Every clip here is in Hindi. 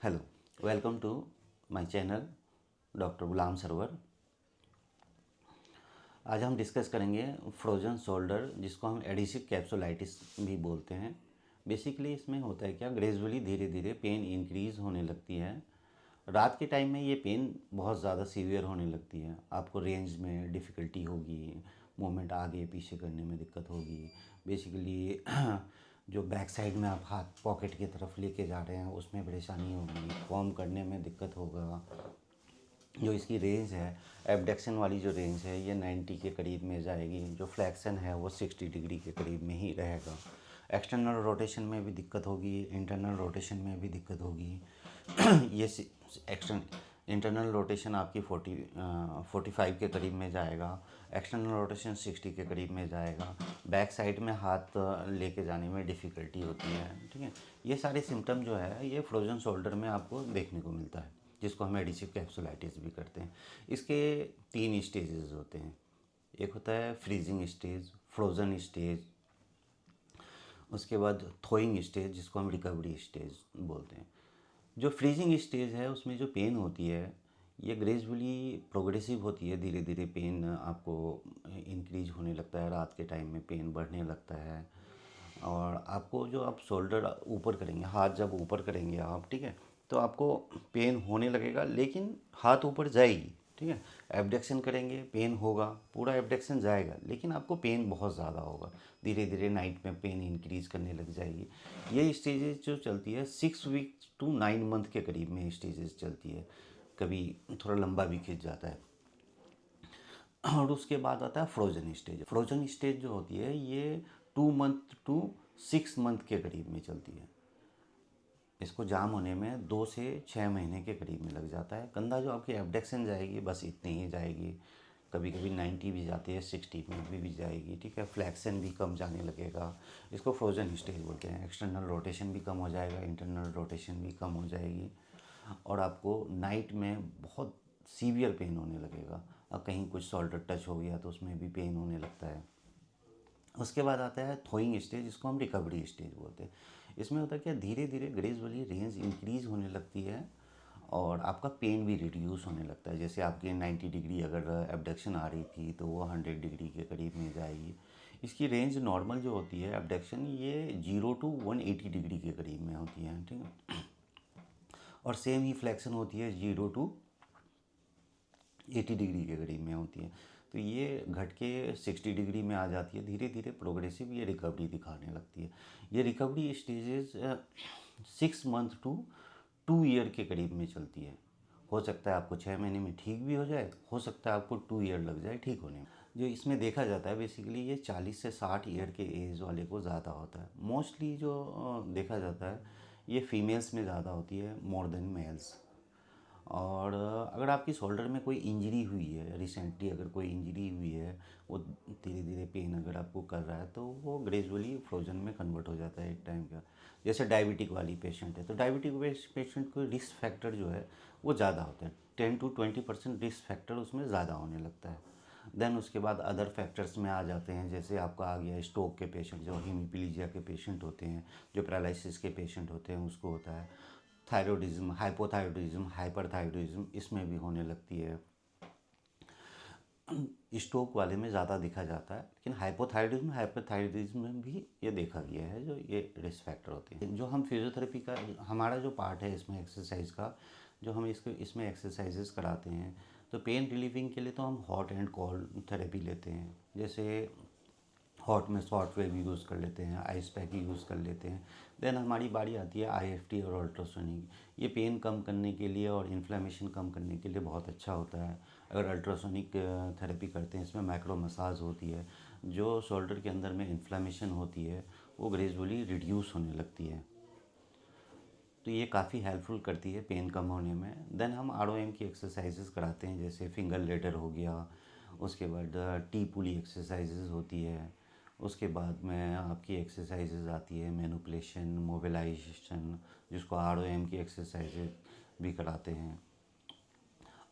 Hello, welcome to my channel doctor Gulam Sarwar. आज हम डिस्कस करेंगे फ्रोजन शोल्डर, जिसको हम एडिसिव कैप्सुलाइटिस भी बोलते हैं। बेसिकली इसमें होता है क्या, ग्रेजुअली धीरे धीरे पेन इंक्रीज़ होने लगती है। रात के टाइम में ये पेन बहुत ज़्यादा सीवियर होने लगती है। आपको रेंज में डिफ़िकल्टी होगी, मूवमेंट आगे पीछे करने में दिक्कत होगी। बेसिकली जो बैक साइड में आप हाथ पॉकेट की तरफ लेके जा रहे हैं उसमें परेशानी होगी, फॉर्म करने में दिक्कत होगा। जो इसकी रेंज है, एबडक्शन वाली जो रेंज है, ये 90 के करीब में जाएगी। जो फ्लैक्सन है वो 60 डिग्री के करीब में ही रहेगा। एक्सटर्नल रोटेशन में भी दिक्कत होगी, इंटरनल रोटेशन में भी दिक्कत होगी। ये इंटरनल रोटेशन आपकी 45 के करीब में जाएगा, एक्सटर्नल रोटेशन 60 के करीब में जाएगा। बैक साइड में हाथ लेके जाने में डिफ़िकल्टी होती है। ठीक है, ये सारे सिम्टम जो है ये फ्रोजन शोल्डर में आपको देखने को मिलता है, जिसको हम एडिसिव कैप्सुलाइटिस भी करते हैं। इसके 3 स्टेजेस होते हैं। एक होता है फ्रीजिंग स्टेज, फ्रोज़न स्टेज, उसके बाद थोइंग स्टेज, जिसको हम रिकवरी स्टेज बोलते हैं। जो फ्रीजिंग स्टेज है उसमें जो पेन होती है ये ग्रेजुअली प्रोग्रेसिव होती है। धीरे धीरे पेन आपको इंक्रीज होने लगता है, रात के टाइम में पेन बढ़ने लगता है। और आपको जो आप शोल्डर ऊपर करेंगे, हाथ जब ऊपर करेंगे आप, ठीक है, तो आपको पेन होने लगेगा, लेकिन हाथ ऊपर जाएगी। ठीक है, एबडक्शन करेंगे पेन होगा, पूरा एबडक्शन जाएगा, लेकिन आपको पेन बहुत ज़्यादा होगा। धीरे धीरे नाइट में पेन इंक्रीज़ करने लग जाएगी। ये स्टेजेस जो चलती है 6 वीक्स टू 9 मंथ के करीब में स्टेजेस चलती है। कभी थोड़ा लंबा भी खिंच जाता है। और उसके बाद आता है फ्रोजन स्टेज। फ्रोजन स्टेज जो होती है ये 2 मंथ टू 6 मंथ के करीब में चलती है। इसको जाम होने में 2 से 6 महीने के करीब में लग जाता है। कंधा जो आपकी एबडक्शन जाएगी बस इतनी ही जाएगी। कभी कभी 90 भी जाती है, 60 में भी जाएगी। ठीक है, फ्लैक्सन भी कम जाने लगेगा। इसको फ्रोजन स्टेज बोलते हैं। एक्सटर्नल रोटेशन भी कम हो जाएगा, इंटरनल रोटेशन भी कम हो जाएगी। और आपको नाइट में बहुत सीवियर पेन होने लगेगा। अब कहीं कुछ शोल्डर टच हो गया तो उसमें भी पेन होने लगता है। उसके बाद आता है थोइंग स्टेज, जिसको हम रिकवरी स्टेज बोलते हैं। इसमें होता है क्या, धीरे धीरे ग्रेजुअली रेंज इंक्रीज़ होने लगती है और आपका पेन भी रिड्यूस होने लगता है। जैसे आपके 90 डिग्री अगर एबडक्शन आ रही थी तो वो 100 डिग्री के करीब में जाएगी। इसकी रेंज नॉर्मल जो होती है एबडक्शन, ये 0 to 180 डिग्री के करीब में होती है। ठीक है, और सेम ही फ्लेक्शन होती है 0 to 80 डिग्री के करीब में होती है। तो ये घट के 60 डिग्री में आ जाती है। धीरे धीरे प्रोग्रेसिव ये रिकवरी दिखाने लगती है। ये recovery stages 6 month to 2 year के करीब में चलती है। हो सकता है आपको 6 महीने में ठीक भी हो जाए, हो सकता है आपको 2 ईयर लग जाए ठीक होने में। जो इसमें देखा जाता है बेसिकली ये 40 से 60 ईयर के एज वाले को ज़्यादा होता है। मोस्टली जो देखा जाता है ये फीमेल्स में ज़्यादा होती है मोर देन मेल्स। और अगर आपकी शोल्डर में कोई इंजरी हुई है, रिसेंटली अगर कोई इंजरी हुई है, वो धीरे धीरे पेन अगर आपको कर रहा है, तो वो ग्रेजुअली फ्रोजन में कन्वर्ट हो जाता है एक टाइम का। जैसे डायबिटिक वाली पेशेंट है, तो डायबिटिक पेशेंट को रिस्क फैक्टर जो है वो ज़्यादा होता है। 10 to 20% रिस्क फैक्टर उसमें ज़्यादा होने लगता है। देन उसके बाद अदर फैक्टर्स में आ जाते हैं। जैसे आपका आ गया स्ट्रोक के पेशेंट, जो हीमिप्लीजिया के पेशेंट होते हैं, जो पैरालिसिस के पेशेंट होते हैं, उसको होता है। थायरॉयडिज्म, हाइपोथायरॉयडिज्म, हाइपरथायरॉयडिज्म इसमें भी होने लगती है। स्ट्रोक वाले में ज़्यादा देखा जाता है, लेकिन हाइपोथायरॉयडिज्म, हाइपरथायरॉयडिज्म में भी ये देखा गया है, जो ये रिस्क फैक्टर होते हैं। जो हम फिजियोथेरेपी का हमारा जो पार्ट है इसमें एक्सरसाइज का, जो हम इसमें एक्सरसाइजेस कराते हैं, तो पेन रिलीविंग के लिए तो हम हॉट एंड कोल्ड थेरेपी लेते हैं। जैसे हॉट में शॉर्ट वेव यूज़ कर लेते हैं, आइस पैक यूज़ कर लेते हैं। देन हमारी बारी आती है आईएफटी और अल्ट्रासोनिक। ये पेन कम करने के लिए और इन्फ्लेमेशन कम करने के लिए बहुत अच्छा होता है। अगर अल्ट्रासोनिक थेरेपी करते हैं, इसमें माइक्रो मसाज होती है। जो शोल्डर के अंदर में इन्फ्लेमेशन होती है वो ग्रेजुअली रिड्यूस होने लगती है। तो ये काफ़ी हेल्पफुल करती है पेन कम होने में। देन हम आरओएम की एक्सरसाइजेस कराते हैं, जैसे फिंगर लेडर हो गया। उसके बाद टी पुली एक्सरसाइजेस होती है। उसके बाद में आपकी एक्सरसाइजेज आती है मैनिपुलेशन, मोबिलाइजेशन, जिसको आरओएम की एक्सरसाइजेज भी कराते हैं।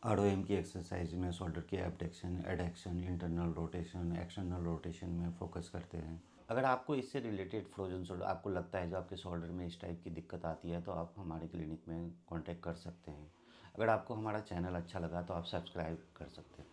आरओएम की एक्सरसाइज में शोल्डर की abduction, adduction, internal rotation, external rotation में फोकस करते हैं। अगर आपको इससे रिलेटेड फ्रोजन शोल्डर आपको लगता है जो आपके शोल्डर में इस टाइप की दिक्कत आती है तो आप हमारे क्लिनिक में कांटेक्ट कर सकते हैं। अगर आपको हमारा चैनल अच्छा लगा तो आप सब्सक्राइब कर सकते हैं।